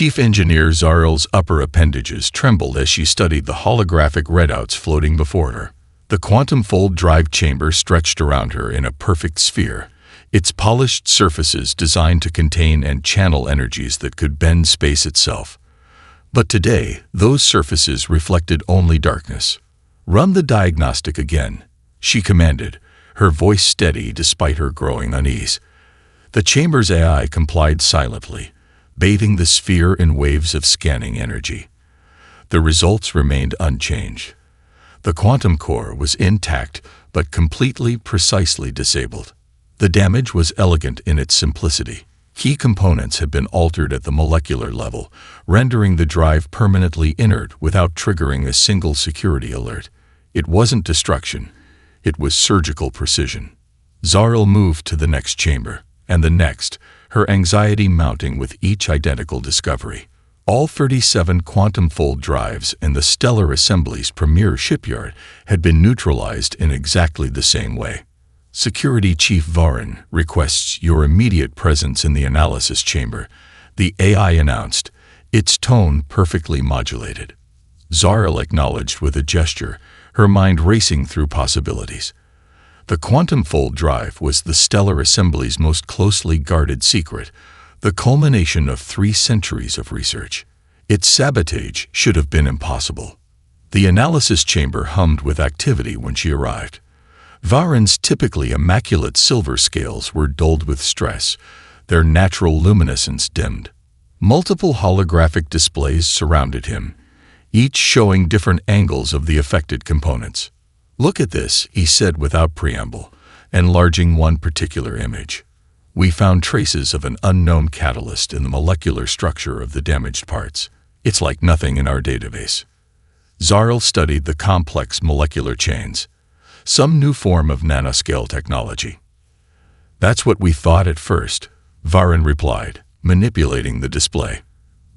Chief Engineer Zarel's upper appendages trembled as she studied the holographic readouts floating before her. The quantum fold drive chamber stretched around her in a perfect sphere, its polished surfaces designed to contain and channel energies that could bend space itself. But today, those surfaces reflected only darkness. "Run the diagnostic again," she commanded, her voice steady despite her growing unease. The chamber's AI complied silently, bathing the sphere in waves of scanning energy. The results remained unchanged. The quantum core was intact but completely, precisely disabled. The damage was elegant in its simplicity. Key components had been altered at the molecular level, rendering the drive permanently inert without triggering a single security alert. It wasn't destruction. It was surgical precision. Zarel moved to the next chamber, and the next, her anxiety mounting with each identical discovery. All 37 quantum fold drives in the Stellar Assembly's premier shipyard had been neutralized in exactly the same way. "Security Chief Varin requests your immediate presence in the analysis chamber," the AI announced, its tone perfectly modulated. Zarel acknowledged with a gesture, her mind racing through possibilities. The quantum fold drive was the Stellar Assembly's most closely guarded secret, the culmination of 3 centuries of research. Its sabotage should have been impossible. The analysis chamber hummed with activity when she arrived. Varin's typically immaculate silver scales were dulled with stress, their natural luminescence dimmed. Multiple holographic displays surrounded him, each showing different angles of the affected components. "Look at this," he said without preamble, enlarging one particular image. "We found traces of an unknown catalyst in the molecular structure of the damaged parts. It's like nothing in our database." Zarel studied the complex molecular chains, some new form of nanoscale technology. "That's what we thought at first," Varin replied, manipulating the display.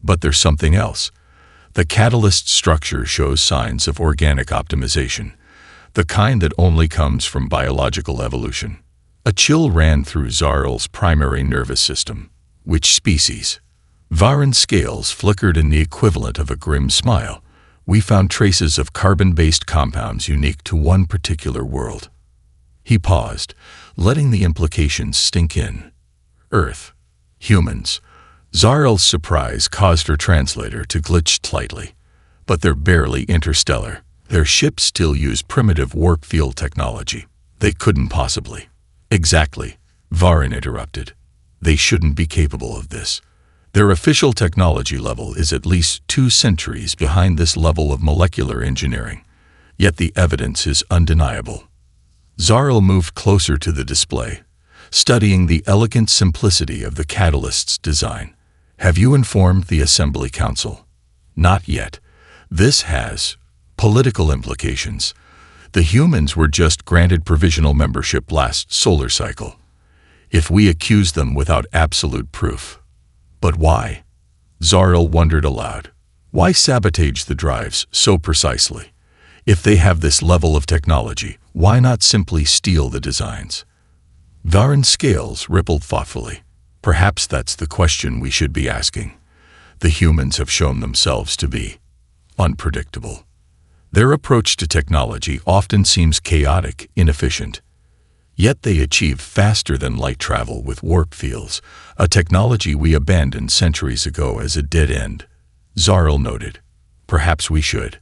"But there's something else. The catalyst structure shows signs of organic optimization, the kind that only comes from biological evolution." A chill ran through Zarel's primary nervous system. "Which species?" Varin's scales flickered in the equivalent of a grim smile. "We found traces of carbon-based compounds unique to one particular world." He paused, letting the implications sink in. "Earth. Humans." Zarel's surprise caused her translator to glitch slightly. "But they're barely interstellar. Their ships still use primitive warp field technology. They couldn't possibly." "Exactly," Varin interrupted. "They shouldn't be capable of this. Their official technology level is at least 2 centuries behind this level of molecular engineering. Yet the evidence is undeniable." Zarel moved closer to the display, studying the elegant simplicity of the catalyst's design. "Have you informed the Assembly Council?" "Not yet. This has political implications. The humans were just granted provisional membership last solar cycle. If we accuse them without absolute proof." "But why?" Zarel wondered aloud. "Why sabotage the drives so precisely? If they have this level of technology, why not simply steal the designs?" Varin's scales rippled thoughtfully. "Perhaps that's the question we should be asking. The humans have shown themselves to be unpredictable. Their approach to technology often seems chaotic, inefficient. Yet they achieve faster than light travel with warp fields, a technology we abandoned centuries ago as a dead end." Zarel noted. "Perhaps we should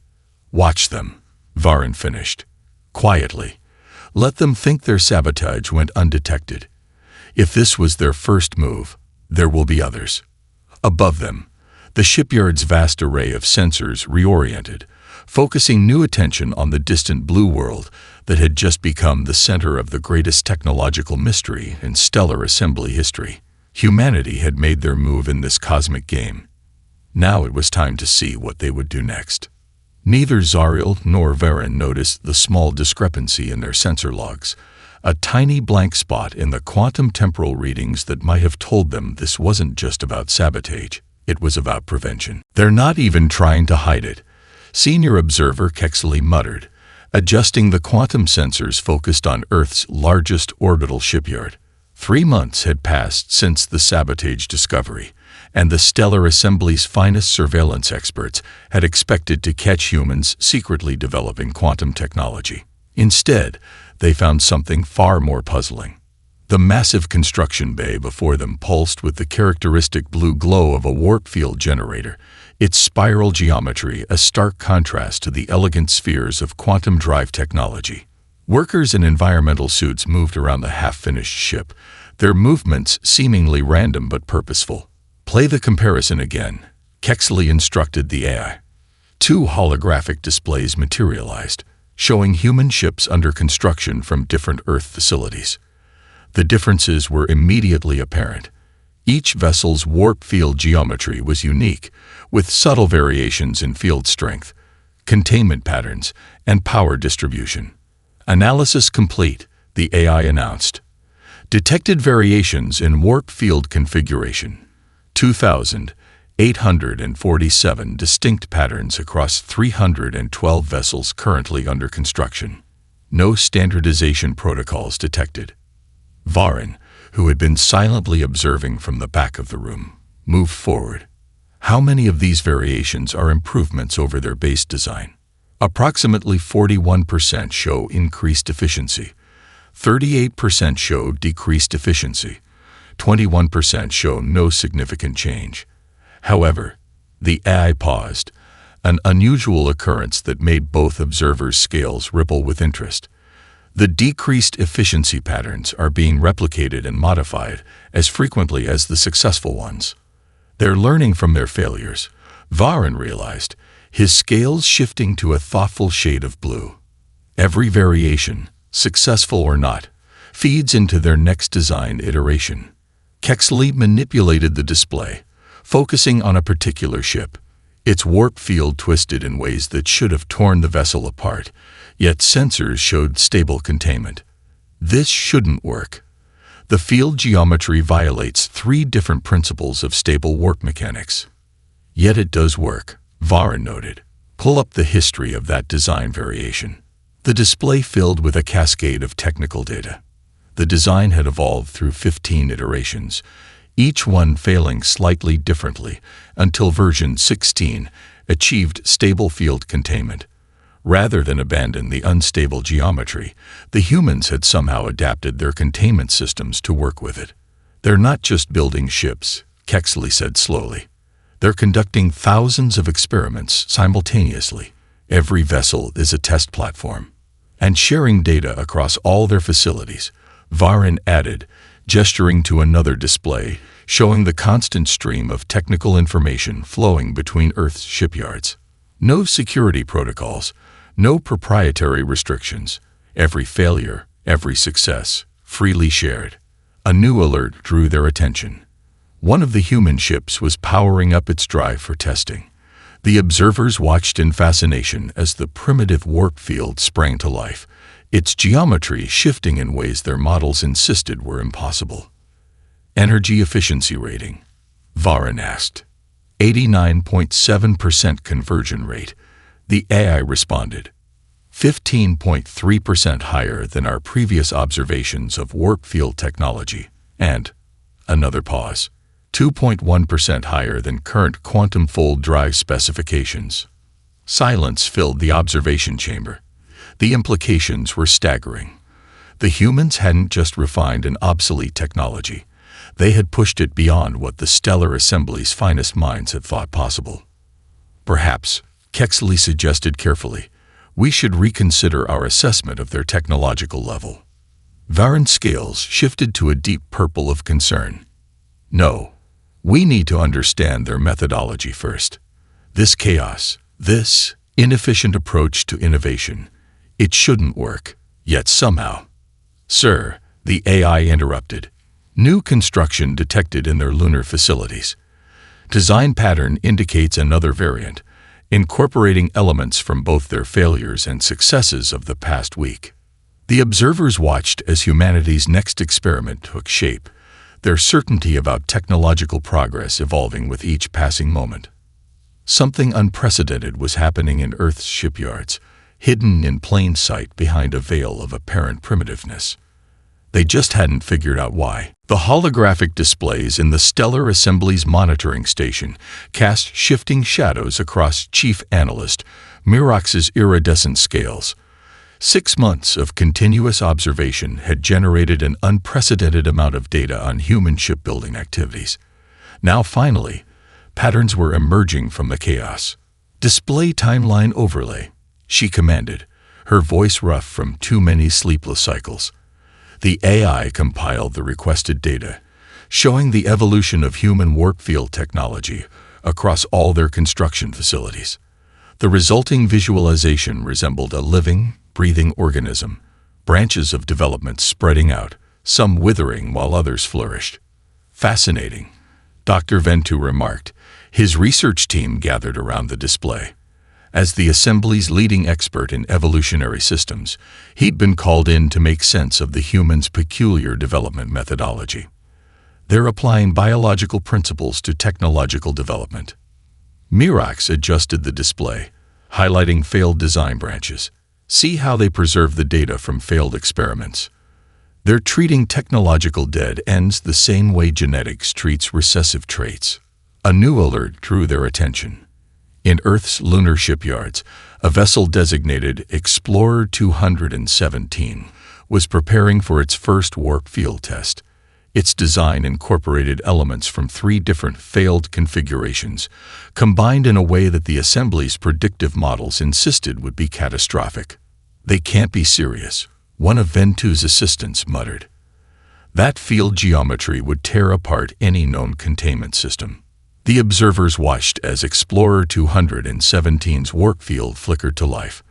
watch them," Varin finished. "Quietly. Let them think their sabotage went undetected. If this was their first move, there will be others." Above them, the shipyard's vast array of sensors reoriented, focusing new attention on the distant blue world that had just become the center of the greatest technological mystery in stellar assembly history. Humanity had made their move in this cosmic game. Now it was time to see what they would do next. Neither Zarel nor Varin noticed the small discrepancy in their sensor logs, a tiny blank spot in the quantum temporal readings that might have told them this wasn't just about sabotage, it was about prevention. "They're not even trying to hide it," Senior Observer Kexley muttered, adjusting the quantum sensors focused on Earth's largest orbital shipyard. 3 months had passed since the Sabotage discovery, and the Stellar Assembly's finest surveillance experts had expected to catch humans secretly developing quantum technology. Instead, they found something far more puzzling. The massive construction bay before them pulsed with the characteristic blue glow of a warp field generator, its spiral geometry a stark contrast to the elegant spheres of quantum drive technology. Workers in environmental suits moved around the half-finished ship, their movements seemingly random but purposeful. "Play the comparison again," Kexley instructed the AI. 2 holographic displays materialized, showing human ships under construction from different Earth facilities. The differences were immediately apparent. Each vessel's warp field geometry was unique, with subtle variations in field strength, containment patterns, and power distribution. "Analysis complete," the AI announced. "Detected variations in warp field configuration. 2,847 distinct patterns across 312 vessels currently under construction. No standardization protocols detected." Varin, who had been silently observing from the back of the room, moved forward. "How many of these variations are improvements over their base design?" Approximately 41% show increased efficiency, 38% show decreased efficiency, 21% show no significant change. However, the AI paused, an unusual occurrence that made both observers' scales ripple with interest. The decreased efficiency patterns are being replicated and modified as frequently as the successful ones. They're learning from their failures, Varin realized, his scales shifting to a thoughtful shade of blue. Every variation, successful or not, feeds into their next design iteration. Kexley manipulated the display, focusing on a particular ship. Its warp field twisted in ways that should have torn the vessel apart, yet sensors showed stable containment. This shouldn't work. The field geometry violates 3 different principles of stable warp mechanics. Yet it does work, Varin noted. Pull up the history of that design variation. The display filled with a cascade of technical data. The design had evolved through 15 iterations, each one failing slightly differently, until version 16 achieved stable field containment. Rather than abandon the unstable geometry, the humans had somehow adapted their containment systems to work with it. "They're not just building ships," Kexley said slowly. "They're conducting thousands of experiments simultaneously. Every vessel is a test platform. And sharing data across all their facilities," Varin added, gesturing to another display, showing the constant stream of technical information flowing between Earth's shipyards. No security protocols, no proprietary restrictions. Every failure, every success, freely shared. A new alert drew their attention. One of the human ships was powering up its drive for testing. The observers watched in fascination as the primitive warp field sprang to life, its geometry shifting in ways their models insisted were impossible. "Energy efficiency rating?" Varin asked. 89.7% conversion rate, the AI responded. 15.3% higher than our previous observations of warp field technology, and, another pause, 2.1% higher than current quantum fold drive specifications. Silence filled the observation chamber. The implications were staggering. The humans hadn't just refined an obsolete technology. They had pushed it beyond what the Stellar Assembly's finest minds had thought possible. "Perhaps," Kexley suggested carefully, "we should reconsider our assessment of their technological level." Varin's scales shifted to a deep purple of concern. "No, we need to understand their methodology first. This chaos, this inefficient approach to innovation, it shouldn't work, yet somehow." "Sir," the AI interrupted. "New construction detected in their lunar facilities. Design pattern indicates another variant, incorporating elements from both their failures and successes of the past week." The observers watched as humanity's next experiment took shape, their certainty about technological progress evolving with each passing moment. Something unprecedented was happening in Earth's shipyards, hidden in plain sight behind a veil of apparent primitiveness. They just hadn't figured out why. The holographic displays in the Stellar Assembly's monitoring station cast shifting shadows across Chief Analyst Mirox's iridescent scales. 6 months of continuous observation had generated an unprecedented amount of data on human shipbuilding activities. Now, finally, patterns were emerging from the chaos. "Display timeline overlay," she commanded, her voice rough from too many sleepless cycles. The AI compiled the requested data, showing the evolution of human warp field technology across all their construction facilities. The resulting visualization resembled a living, breathing organism, branches of development spreading out, some withering while others flourished. "Fascinating," Dr. Ventu remarked. His research team gathered around the display. As the Assembly's leading expert in evolutionary systems, he'd been called in to make sense of the human's peculiar development methodology. They're applying biological principles to technological development. Mirox adjusted the display, highlighting failed design branches. "See how they preserve the data from failed experiments. They're treating technological dead ends the same way genetics treats recessive traits." A new alert drew their attention. In Earth's lunar shipyards, a vessel designated Explorer 217 was preparing for its first warp field test. Its design incorporated elements from 3 different failed configurations, combined in a way that the Assembly's predictive models insisted would be catastrophic. "They can't be serious," one of Ventu's assistants muttered. "That field geometry would tear apart any known containment system." The observers watched as Explorer 217's warp field flickered to life.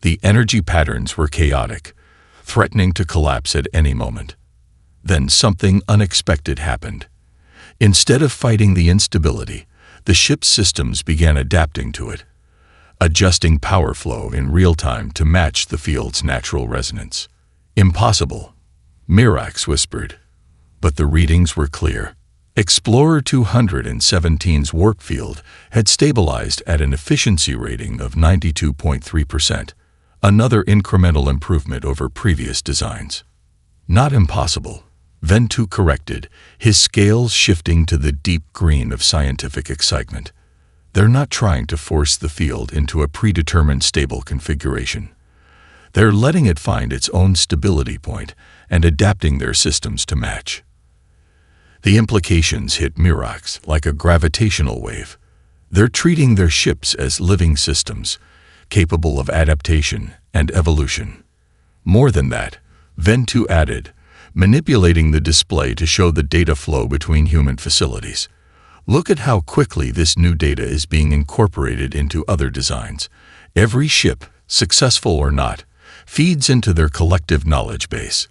The energy patterns were chaotic, threatening to collapse at any moment. Then something unexpected happened. Instead of fighting the instability, the ship's systems began adapting to it, adjusting power flow in real time to match the field's natural resonance. "Impossible," Mirox whispered, but the readings were clear. Explorer 217's warp field had stabilized at an efficiency rating of 92.3%, another incremental improvement over previous designs. "Not impossible," Ventu corrected, his scales shifting to the deep green of scientific excitement. "They're not trying to force the field into a predetermined stable configuration. They're letting it find its own stability point and adapting their systems to match." The implications hit Mirox like a gravitational wave. They're treating their ships as living systems, capable of adaptation and evolution. More than that, Ventu added, manipulating the display to show the data flow between human facilities. "Look at how quickly this new data is being incorporated into other designs. Every ship, successful or not, feeds into their collective knowledge base.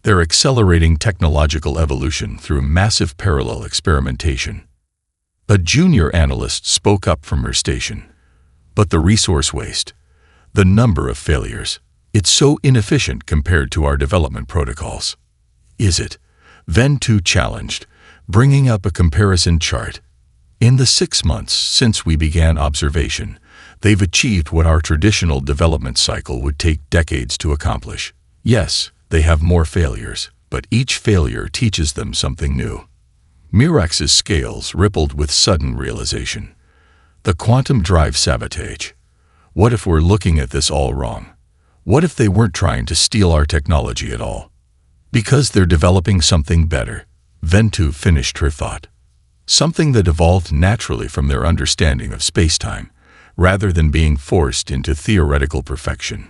They're accelerating technological evolution through massive parallel experimentation." A junior analyst spoke up from her station. "But the resource waste, the number of failures, it's so inefficient compared to our development protocols." "Is it?" Ventu challenged, bringing up a comparison chart. "In the 6 months since we began observation, they've achieved what our traditional development cycle would take decades to accomplish. Yes, they have more failures, but each failure teaches them something new." Mirox's scales rippled with sudden realization. The quantum drive sabotage. What if we're looking at this all wrong? What if they weren't trying to steal our technology at all? "Because they're developing something better," Ventu finished her thought. "Something that evolved naturally from their understanding of space-time, rather than being forced into theoretical perfection."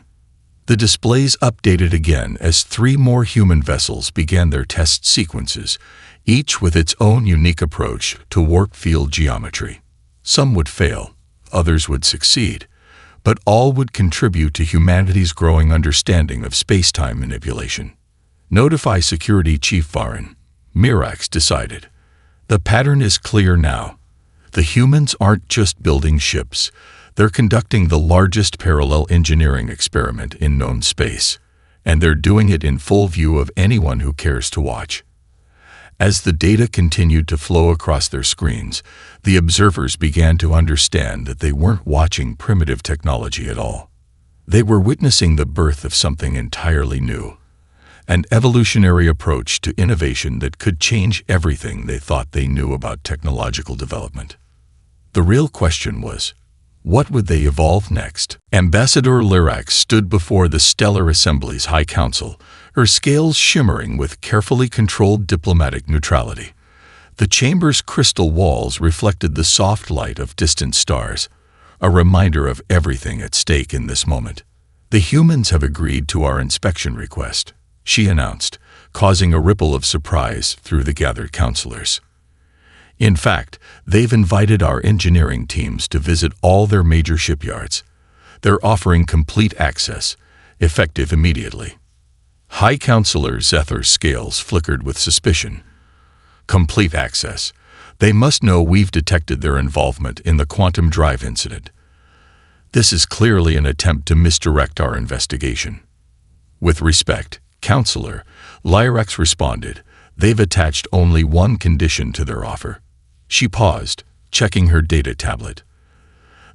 The displays updated again as 3 more human vessels began their test sequences, each with its own unique approach to warp field geometry. Some would fail, others would succeed, but all would contribute to humanity's growing understanding of space-time manipulation. "Notify Security Chief Varin," Mirox decided. "The pattern is clear now. The humans aren't just building ships. They're conducting the largest parallel engineering experiment in known space, and they're doing it in full view of anyone who cares to watch." As the data continued to flow across their screens, the observers began to understand that they weren't watching primitive technology at all. They were witnessing the birth of something entirely new. an evolutionary approach to innovation that could change everything they thought they knew about technological development. The real question was, what would they evolve next? Ambassador Lyrax stood before the Stellar Assembly's High Council, her scales shimmering with carefully controlled diplomatic neutrality. The chamber's crystal walls reflected the soft light of distant stars, a reminder of everything at stake in this moment. "The humans have agreed to our inspection request," she announced, causing a ripple of surprise through the gathered counselors. "In fact, they've invited our engineering teams to visit all their major shipyards. They're offering complete access, effective immediately." High Counselor Zether's scales flickered with suspicion. Complete access. They must know we've detected their involvement in the quantum drive incident. This is clearly an attempt to misdirect our investigation. "With respect, Counselor," Lyrax responded, "they've attached only one condition to their offer." She paused, checking her data tablet.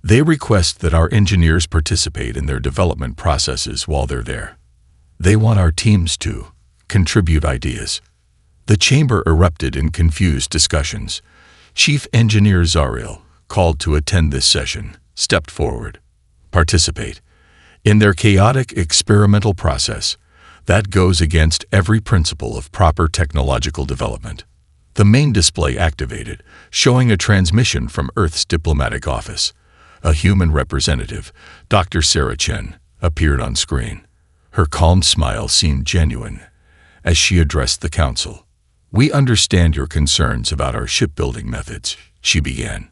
"They request that our engineers participate in their development processes while they're there. They want our teams to contribute ideas." The chamber erupted in confused discussions. Chief Engineer Zariel, called to attend this session, stepped forward. "Participate in their chaotic experimental process that goes against every principle of proper technological development." The main display activated, showing a transmission from Earth's diplomatic office. A human representative, Dr. Sarah Chen, appeared on screen. Her calm smile seemed genuine as she addressed the council. "We understand your concerns about our shipbuilding methods," she began.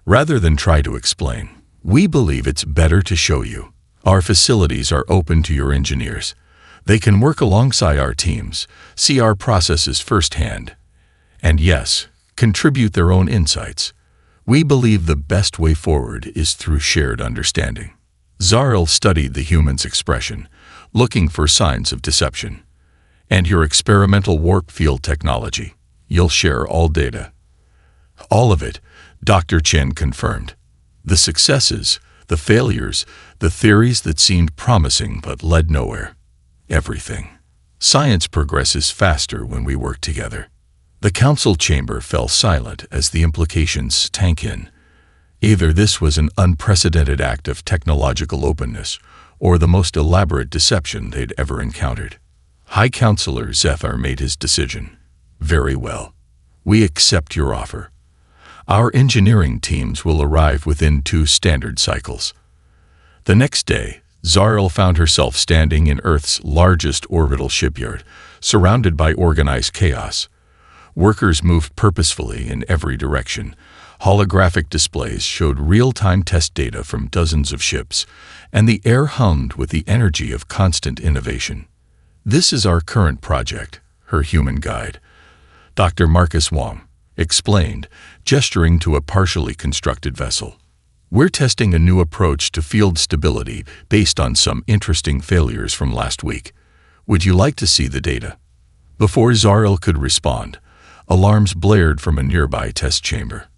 "Rather than try to explain, we believe it's better to show you. Our facilities are open to your engineers. They can work alongside our teams, see our processes firsthand, and yes, contribute their own insights. We believe the best way forward is through shared understanding." Zariel studied the human's expression, looking for signs of deception. "And your experimental warp field technology, you'll share all data." "All of it," Dr. Chen confirmed. "The successes, the failures, the theories that seemed promising but led nowhere. Everything. Science progresses faster when we work together." The council chamber fell silent as the implications sank in. Either this was an unprecedented act of technological openness, or the most elaborate deception they'd ever encountered. High Counselor Zether made his decision. "Very well. We accept your offer. Our engineering teams will arrive within 2 standard cycles." The next day, Zariel found herself standing in Earth's largest orbital shipyard, surrounded by organized chaos. Workers moved purposefully in every direction. Holographic displays showed real-time test data from dozens of ships, and the air hummed with the energy of constant innovation. "This is our current project," her human guide, Dr. Marcus Wong, explained, gesturing to a partially constructed vessel. "We're testing a new approach to field stability based on some interesting failures from last week. Would you like to see the data?" Before Zariel could respond, alarms blared from a nearby test chamber.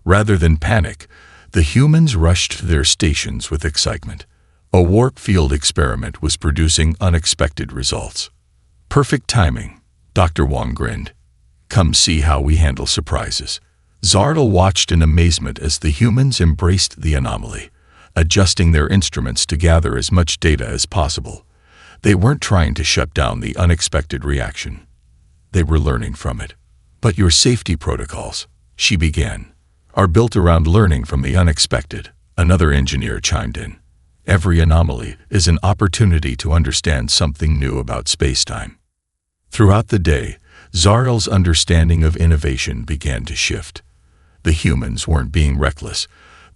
Rather than panic, the humans rushed to their stations with excitement. A warp field experiment was producing unexpected results. "Perfect timing," Dr. Wong grinned. "Come see how we handle surprises." Zariel watched in amazement as the humans embraced the anomaly, adjusting their instruments to gather as much data as possible. They weren't trying to shut down the unexpected reaction. They were learning from it. "But your safety protocols," she began, "are built around learning from the unexpected," another engineer chimed in. "Every anomaly is an opportunity to understand something new about spacetime." Throughout the day, Zariel's understanding of innovation began to shift. The humans weren't being reckless.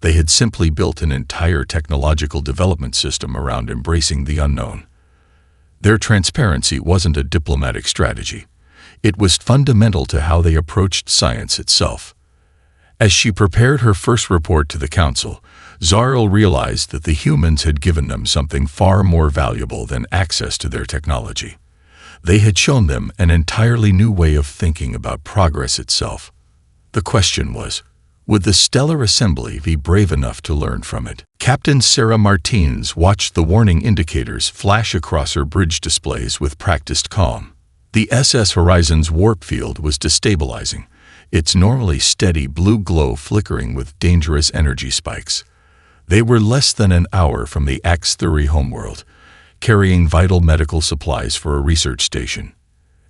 They had simply built an entire technological development system around embracing the unknown. Their transparency wasn't a diplomatic strategy. It was fundamental to how they approached science itself. As she prepared her first report to the council, Zariel realized that the humans had given them something far more valuable than access to their technology. They had shown them an entirely new way of thinking about progress itself. The question was, Would the stellar assembly be brave enough to learn from it? Captain Sarah Martins watched the warning indicators flash across her bridge displays with practiced calm. The SS Horizon's warp field was destabilizing, its normally steady blue glow flickering with dangerous energy spikes. They were less than an hour from the Ax-3 homeworld, carrying vital medical supplies for a research station.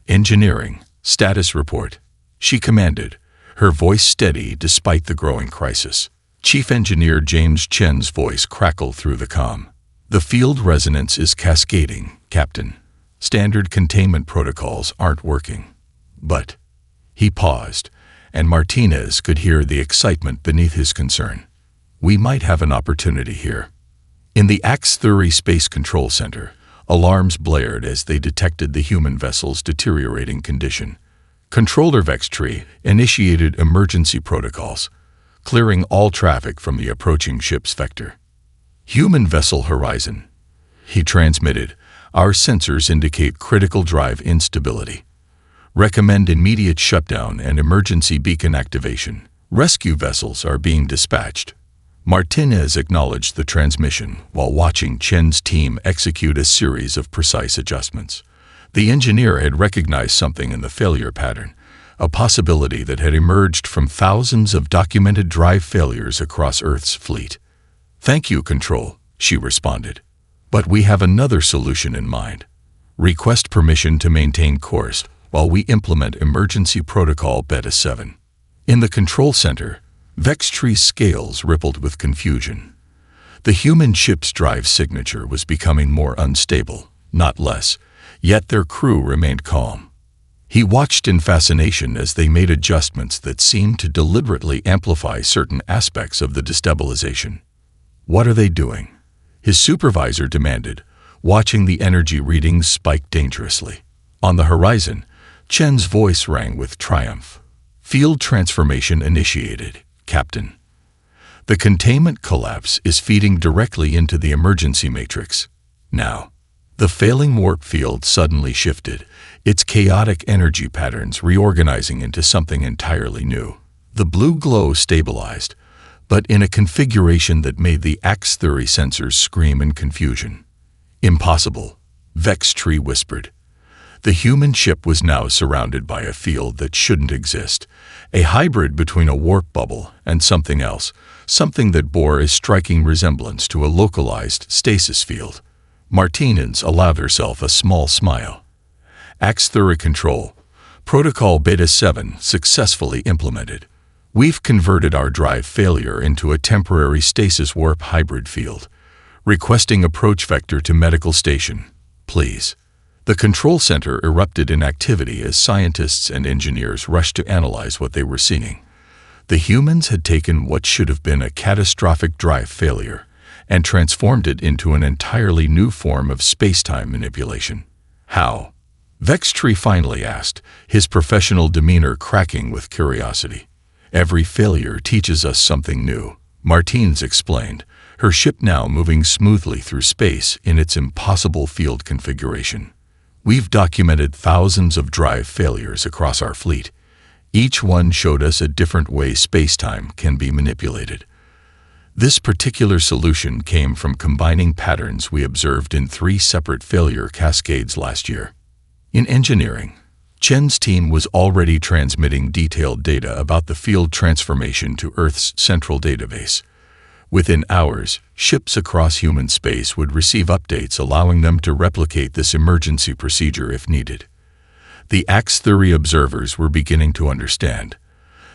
"Engineering, status report," she commanded, her voice steady despite the growing crisis. Chief Engineer James Chen's voice crackled through the comm. "The field resonance is cascading, Captain. Standard containment protocols aren't working." But he paused, and Martinez could hear the excitement beneath his concern. "We might have an opportunity here." In the Ax-3 Space Control Center, alarms blared as they detected the human vessel's deteriorating condition. Controller Vextree initiated emergency protocols, clearing all traffic from the approaching ship's vector. "Human vessel Horizon," he transmitted, "our sensors indicate critical drive instability. Recommend immediate shutdown and emergency beacon activation. Rescue vessels are being dispatched." Martinez acknowledged the transmission while watching Chen's team execute a series of precise adjustments. The engineer had recognized something in the failure pattern, a possibility that had emerged from thousands of documented drive failures across Earth's fleet. "Thank you, Control," she responded. "But we have another solution in mind. Request permission to maintain course while we implement Emergency Protocol Beta 7. In the control center, Vextree's scales rippled with confusion. The human ship's drive signature was becoming more unstable, not less, yet their crew remained calm. He watched in fascination as they made adjustments that seemed to deliberately amplify certain aspects of the destabilization. "What are they doing?" his supervisor demanded, watching the energy readings spike dangerously. On the horizon, Chen's voice rang with triumph. "Field transformation initiated, Captain. The containment collapse is feeding directly into the emergency matrix. Now." The failing warp field suddenly shifted, its chaotic energy patterns reorganizing into something entirely new. The blue glow stabilized, but in a configuration that made the Ax-3 sensors scream in confusion. "Impossible," Vextree whispered. The human ship was now surrounded by a field that shouldn't exist, a hybrid between a warp bubble and something else, something that bore a striking resemblance to a localized stasis field. Martinez allowed herself a small smile. "Ax-3 Control, Protocol Beta 7 successfully implemented. We've converted our drive failure into a temporary stasis warp hybrid field. Requesting approach vector to medical station, please." The control center erupted in activity as scientists and engineers rushed to analyze what they were seeing. The humans had taken what should have been a catastrophic drive failure and transformed it into an entirely new form of space-time manipulation. "How?" Vextree finally asked, his professional demeanor cracking with curiosity. "Every failure teaches us something new," Martins explained, her ship now moving smoothly through space in its impossible field configuration. "We've documented thousands of drive failures across our fleet. Each one showed us a different way space-time can be manipulated. This particular solution came from combining patterns we observed in 3 separate failure cascades last year." In engineering, Chen's team was already transmitting detailed data about the field transformation to Earth's central database. Within hours, ships across human space would receive updates allowing them to replicate this emergency procedure if needed. The Ax-3 observers were beginning to understand.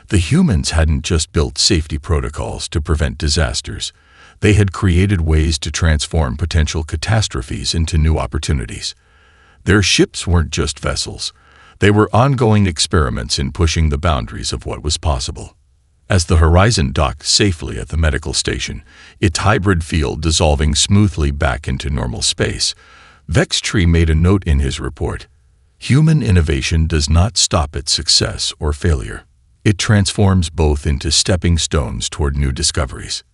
The humans hadn't just built safety protocols to prevent disasters. They had created ways to transform potential catastrophes into new opportunities. Their ships weren't just vessels. They were ongoing experiments in pushing the boundaries of what was possible. As the Horizon docked safely at the medical station, its hybrid field dissolving smoothly back into normal space, Vextree made a note in his report. "Human innovation does not stop at success or failure. It transforms both into stepping stones toward new discoveries."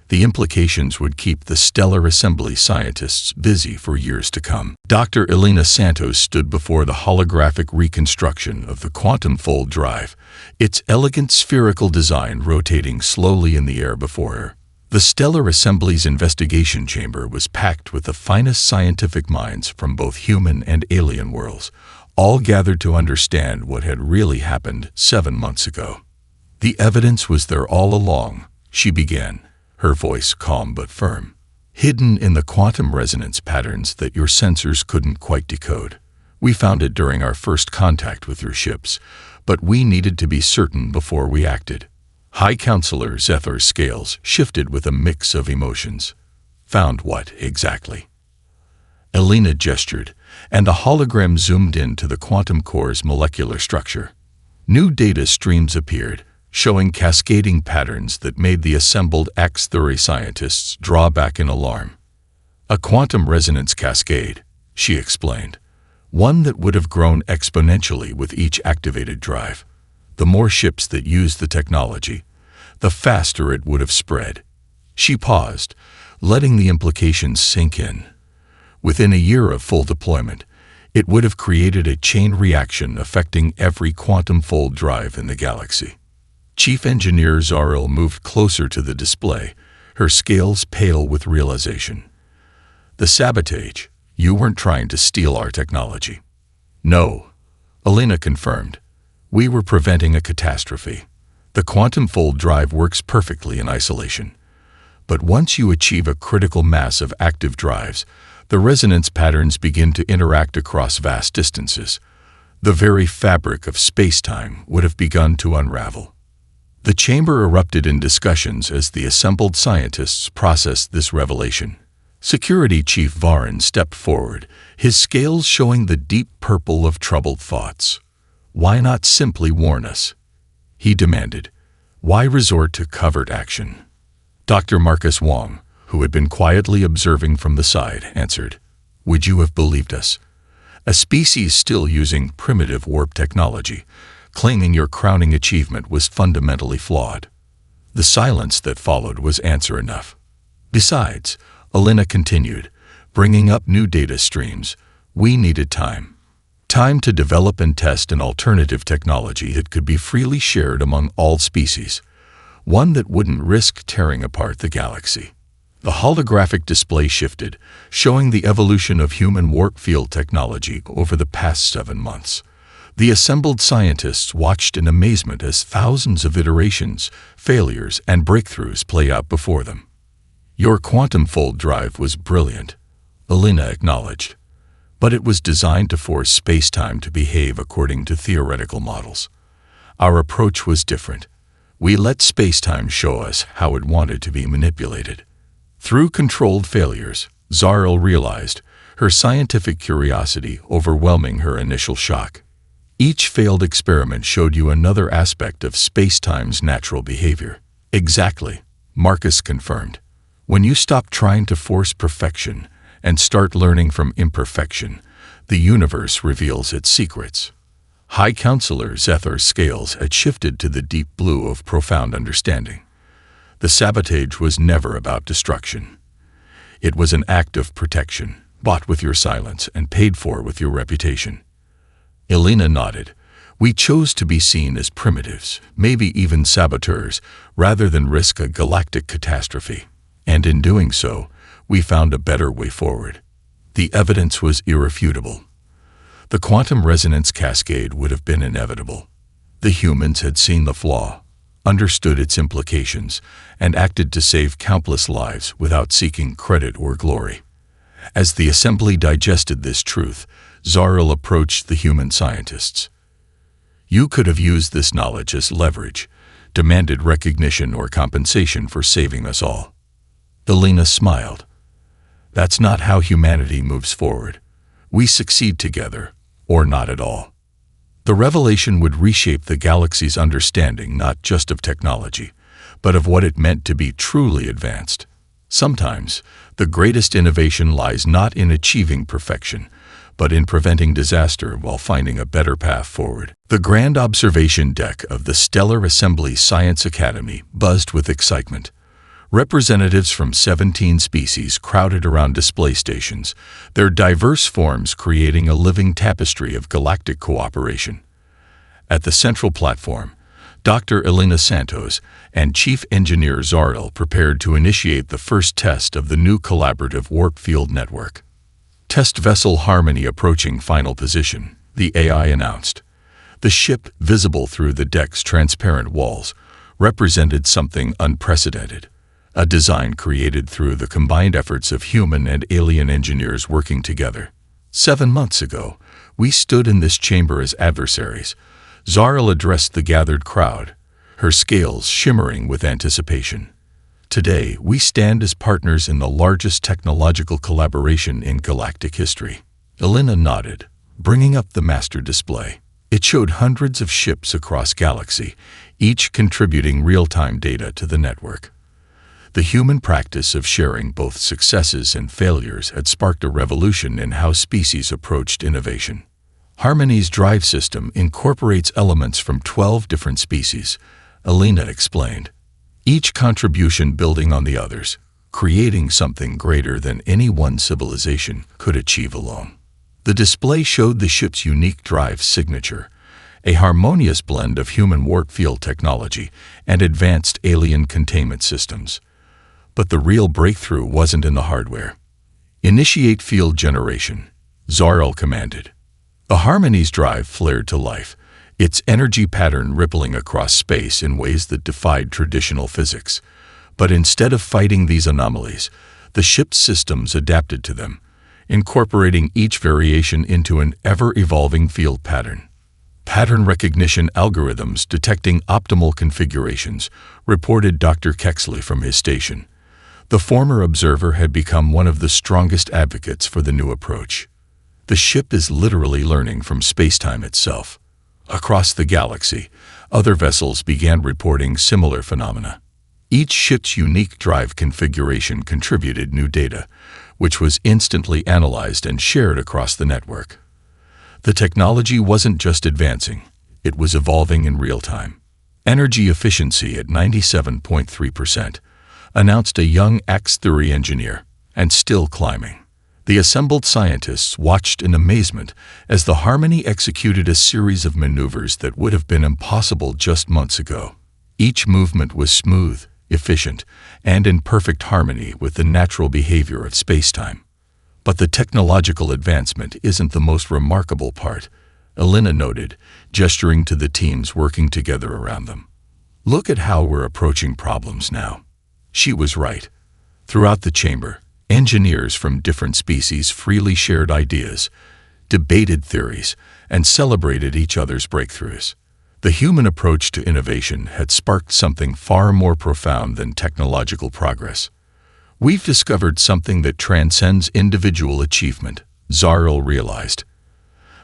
The implications would keep the Stellar Assembly scientists busy for years to come. Dr. Elena Santos stood before the holographic reconstruction of the quantum fold drive, its elegant spherical design rotating slowly in the air before her. The Stellar Assembly's investigation chamber was packed with the finest scientific minds from both human and alien worlds, all gathered to understand what had really happened 7 months ago. The evidence was there all along, she began, her voice calm but firm. Hidden in the quantum resonance patterns that your sensors couldn't quite decode. We found it during our first contact with your ships, but we needed to be certain before we acted. High Counselor Zethar Scales shifted with a mix of emotions. Found what, exactly? Elena gestured, and the hologram zoomed in to the quantum core's molecular structure. New data streams appeared, showing cascading patterns that made the assembled X-theory scientists draw back in alarm. A quantum resonance cascade, she explained, one that would have grown exponentially with each activated drive. The more ships that used the technology, the faster it would have spread. She paused, letting the implications sink in. Within a year of full deployment, it would have created a chain reaction affecting every quantum fold drive in the galaxy. Chief Engineer Zaril moved closer to the display, her scales pale with realization. The Sabotage, you weren't trying to steal our technology. No, Elena confirmed. We were preventing a catastrophe. The quantum fold drive works perfectly in isolation. But once you achieve a critical mass of active drives, the resonance patterns begin to interact across vast distances. The very fabric of space-time would have begun to unravel. The chamber erupted in discussions as the assembled scientists processed this revelation. Security Chief Varin stepped forward, his scales showing the deep purple of troubled thoughts. Why not simply warn us? He demanded. Why resort to covert action? Dr. Marcus Wong, who had been quietly observing from the side, answered. Would you have believed us? A species still using primitive warp technology, claiming your crowning achievement was fundamentally flawed. The silence that followed was answer enough. Besides, Elena continued, bringing up new data streams, we needed time. Time to develop and test an alternative technology that could be freely shared among all species, one that wouldn't risk tearing apart the galaxy. The holographic display shifted, showing the evolution of human warp field technology over the past 7 months. The assembled scientists watched in amazement as thousands of iterations, failures, and breakthroughs play out before them. Your quantum fold drive was brilliant, Elena acknowledged, but it was designed to force space-time to behave according to theoretical models. Our approach was different. We let space-time show us how it wanted to be manipulated. Through controlled failures, Zaril realized, her scientific curiosity overwhelming her initial shock. Each failed experiment showed you another aspect of space-time's natural behavior. Exactly, Marcus confirmed. When you stop trying to force perfection and start learning from imperfection, the universe reveals its secrets. High Counselor Zethar Scales had shifted to the deep blue of profound understanding. The Sabotage was never about destruction. It was an act of protection, bought with your silence and paid for with your reputation. Elena nodded. We chose to be seen as primitives, maybe even saboteurs, rather than risk a galactic catastrophe. And in doing so, we found a better way forward. The evidence was irrefutable. The quantum resonance cascade would have been inevitable. The humans had seen the flaw, understood its implications, and acted to save countless lives without seeking credit or glory. As the assembly digested this truth, Zaril approached the human scientists. You could have used this knowledge as leverage, demanded recognition or compensation for saving us all. Elena smiled. That's not how humanity moves forward. We succeed together, or not at all. The revelation would reshape the galaxy's understanding not just of technology, but of what it meant to be truly advanced. Sometimes, the greatest innovation lies not in achieving perfection, but in preventing disaster while finding a better path forward. The grand observation deck of the Stellar Assembly Science Academy buzzed with excitement. Representatives from 17 species crowded around display stations, their diverse forms creating a living tapestry of galactic cooperation. At the central platform, Dr. Elena Santos and Chief Engineer Zaril prepared to initiate the first test of the new collaborative warp field network. Test vessel Harmony approaching final position, the AI announced. The ship, visible through the deck's transparent walls, represented something unprecedented. A design created through the combined efforts of human and alien engineers working together. 7 months ago, we stood in this chamber as adversaries. Zaril addressed the gathered crowd, her scales shimmering with anticipation. Today, we stand as partners in the largest technological collaboration in galactic history. Elena nodded, bringing up the master display. It showed hundreds of ships across galaxy, each contributing real-time data to the network. The human practice of sharing both successes and failures had sparked a revolution in how species approached innovation. Harmony's drive system incorporates elements from 12 different species, Elena explained, each contribution building on the others, creating something greater than any one civilization could achieve alone. The display showed the ship's unique drive signature, a harmonious blend of human warp field technology and advanced alien containment systems. But the real breakthrough wasn't in the hardware. Initiate field generation, Zaril commanded. The Harmony's drive flared to life, its energy pattern rippling across space in ways that defied traditional physics. But instead of fighting these anomalies, the ship's systems adapted to them, incorporating each variation into an ever-evolving field pattern. Pattern recognition algorithms detecting optimal configurations, reported Dr. Kexley from his station. The former observer had become one of the strongest advocates for the new approach. The ship is literally learning from spacetime itself. Across the galaxy, other vessels began reporting similar phenomena. Each ship's unique drive configuration contributed new data, which was instantly analyzed and shared across the network. The technology wasn't just advancing, it was evolving in real time. Energy efficiency at 97.3%. Announced a young X-3 engineer, and still climbing. The assembled scientists watched in amazement as the Harmony executed a series of maneuvers that would have been impossible just months ago. Each movement was smooth, efficient, and in perfect harmony with the natural behavior of spacetime. But the technological advancement isn't the most remarkable part, Elena noted, gesturing to the teams working together around them. Look at how we're approaching problems now. She was right. Throughout the chamber, engineers from different species freely shared ideas, debated theories, and celebrated each other's breakthroughs. The human approach to innovation had sparked something far more profound than technological progress. We've discovered something that transcends individual achievement, Zaril realized.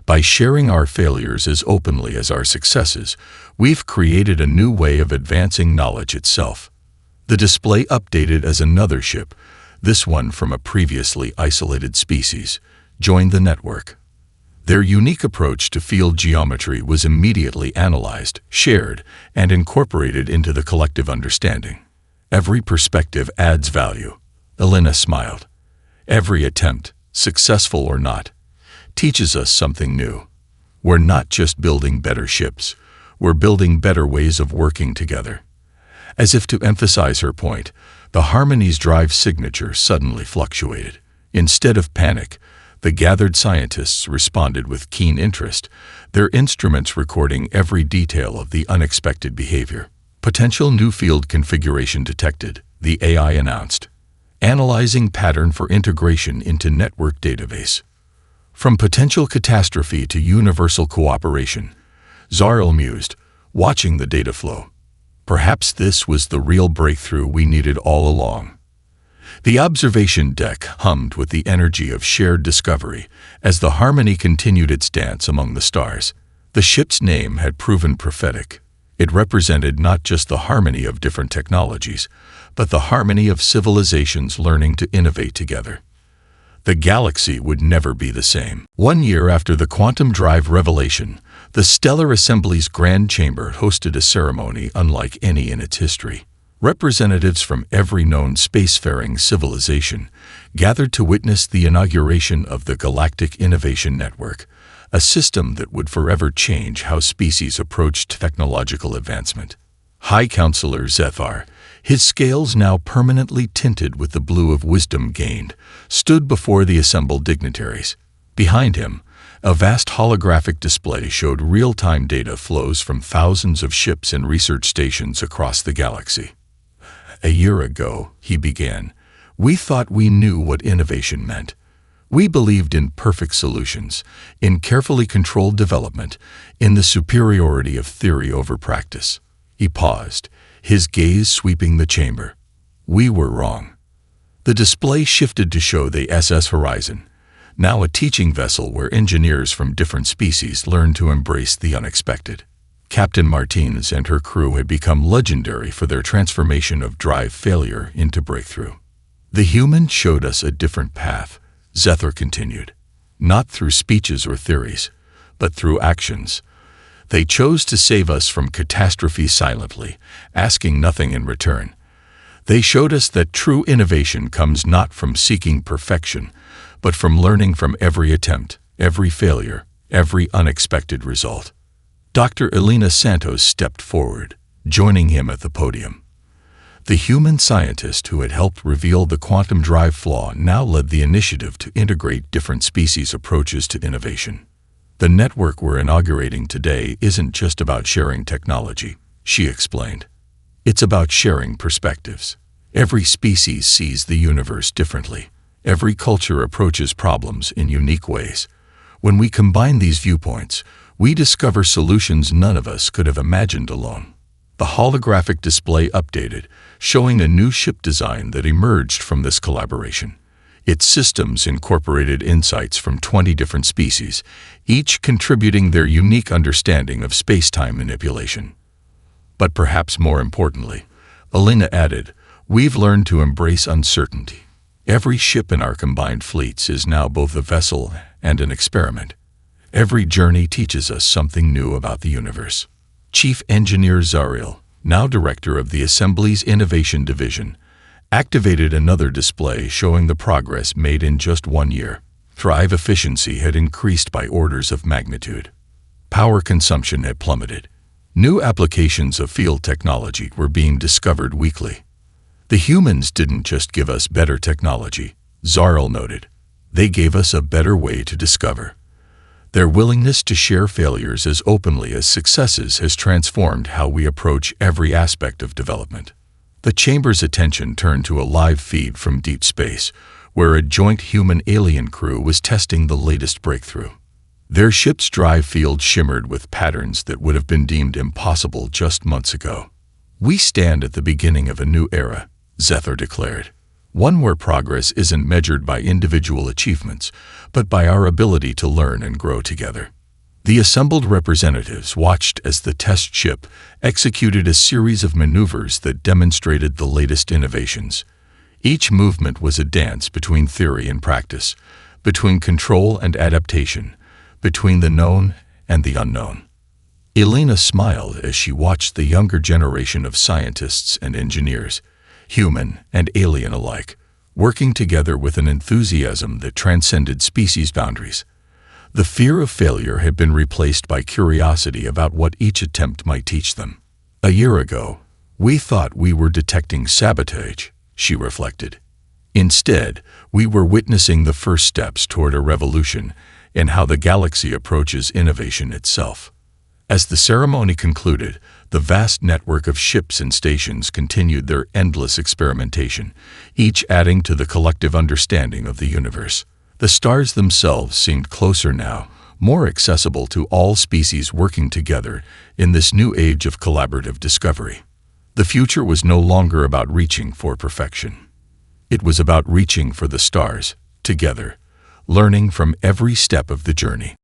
By sharing our failures as openly as our successes, we've created a new way of advancing knowledge itself. The display updated as another ship, this one from a previously isolated species, joined the network. Their unique approach to field geometry was immediately analyzed, shared, and incorporated into the collective understanding. Every perspective adds value, Elena smiled. Every attempt, successful or not, teaches us something new. We're not just building better ships, we're building better ways of working together. As if to emphasize her point, the Harmony's drive signature suddenly fluctuated. Instead of panic, the gathered scientists responded with keen interest, their instruments recording every detail of the unexpected behavior. Potential new field configuration detected, the AI announced. Analyzing pattern for integration into network database. From potential catastrophe to universal cooperation, Zaril mused, watching the data flow. Perhaps this was the real breakthrough we needed all along. The observation deck hummed with the energy of shared discovery as the Harmony continued its dance among the stars. The ship's name had proven prophetic. It represented not just the harmony of different technologies, but the harmony of civilizations learning to innovate together. The galaxy would never be the same. 1 year after the quantum drive revelation, the Stellar Assembly's Grand Chamber hosted a ceremony unlike any in its history. Representatives from every known spacefaring civilization gathered to witness the inauguration of the Galactic Innovation Network, a system that would forever change how species approached technological advancement. High Counselor Zethar, his scales now permanently tinted with the blue of wisdom gained, stood before the assembled dignitaries. Behind him, a vast holographic display showed real-time data flows from thousands of ships and research stations across the galaxy. "A year ago," he began, "we thought we knew what innovation meant. We believed in perfect solutions, in carefully controlled development, in the superiority of theory over practice." He paused, his gaze sweeping the chamber. "We were wrong." The display shifted to show the SS Horizon, now a teaching vessel where engineers from different species learned to embrace the unexpected. Captain Martinez and her crew had become legendary for their transformation of drive failure into breakthrough. "The humans showed us a different path," Zethar continued, "not through speeches or theories, but through actions. They chose to save us from catastrophe silently, asking nothing in return. They showed us that true innovation comes not from seeking perfection, but from learning from every attempt, every failure, every unexpected result." Dr. Elena Santos stepped forward, joining him at the podium. The human scientist who had helped reveal the quantum drive flaw now led the initiative to integrate different species' approaches to innovation. "The network we're inaugurating today isn't just about sharing technology," she explained. "It's about sharing perspectives. Every species sees the universe differently. Every culture approaches problems in unique ways. When we combine these viewpoints, we discover solutions none of us could have imagined alone." The holographic display updated, showing a new ship design that emerged from this collaboration. Its systems incorporated insights from 20 different species, each contributing their unique understanding of space-time manipulation. "But perhaps more importantly," Elena added, "we've learned to embrace uncertainty. Every ship in our combined fleets is now both a vessel and an experiment. Every journey teaches us something new about the universe." Chief Engineer Zariel, now director of the Assembly's Innovation Division, activated another display showing the progress made in just 1 year. Drive efficiency had increased by orders of magnitude. Power consumption had plummeted. New applications of field technology were being discovered weekly. "The humans didn't just give us better technology," Zariel noted. "They gave us a better way to discover." Their willingness to share failures as openly as successes has transformed how we approach every aspect of development. The chamber's attention turned to a live feed from deep space, where a joint human-alien crew was testing the latest breakthrough. Their ship's drive field shimmered with patterns that would have been deemed impossible just months ago. "We stand at the beginning of a new era," Zethar declared. "One where progress isn't measured by individual achievements, but by our ability to learn and grow together." The assembled representatives watched as the test ship executed a series of maneuvers that demonstrated the latest innovations. Each movement was a dance between theory and practice, between control and adaptation, between the known and the unknown. Elena smiled as she watched the younger generation of scientists and engineers, human and alien alike, working together with an enthusiasm that transcended species boundaries. The fear of failure had been replaced by curiosity about what each attempt might teach them. "A year ago, we thought we were detecting sabotage," she reflected. "Instead, we were witnessing the first steps toward a revolution in how the galaxy approaches innovation itself." As the ceremony concluded, the vast network of ships and stations continued their endless experimentation, each adding to the collective understanding of the universe. The stars themselves seemed closer now, more accessible to all species working together in this new age of collaborative discovery. The future was no longer about reaching for perfection. It was about reaching for the stars, together, learning from every step of the journey.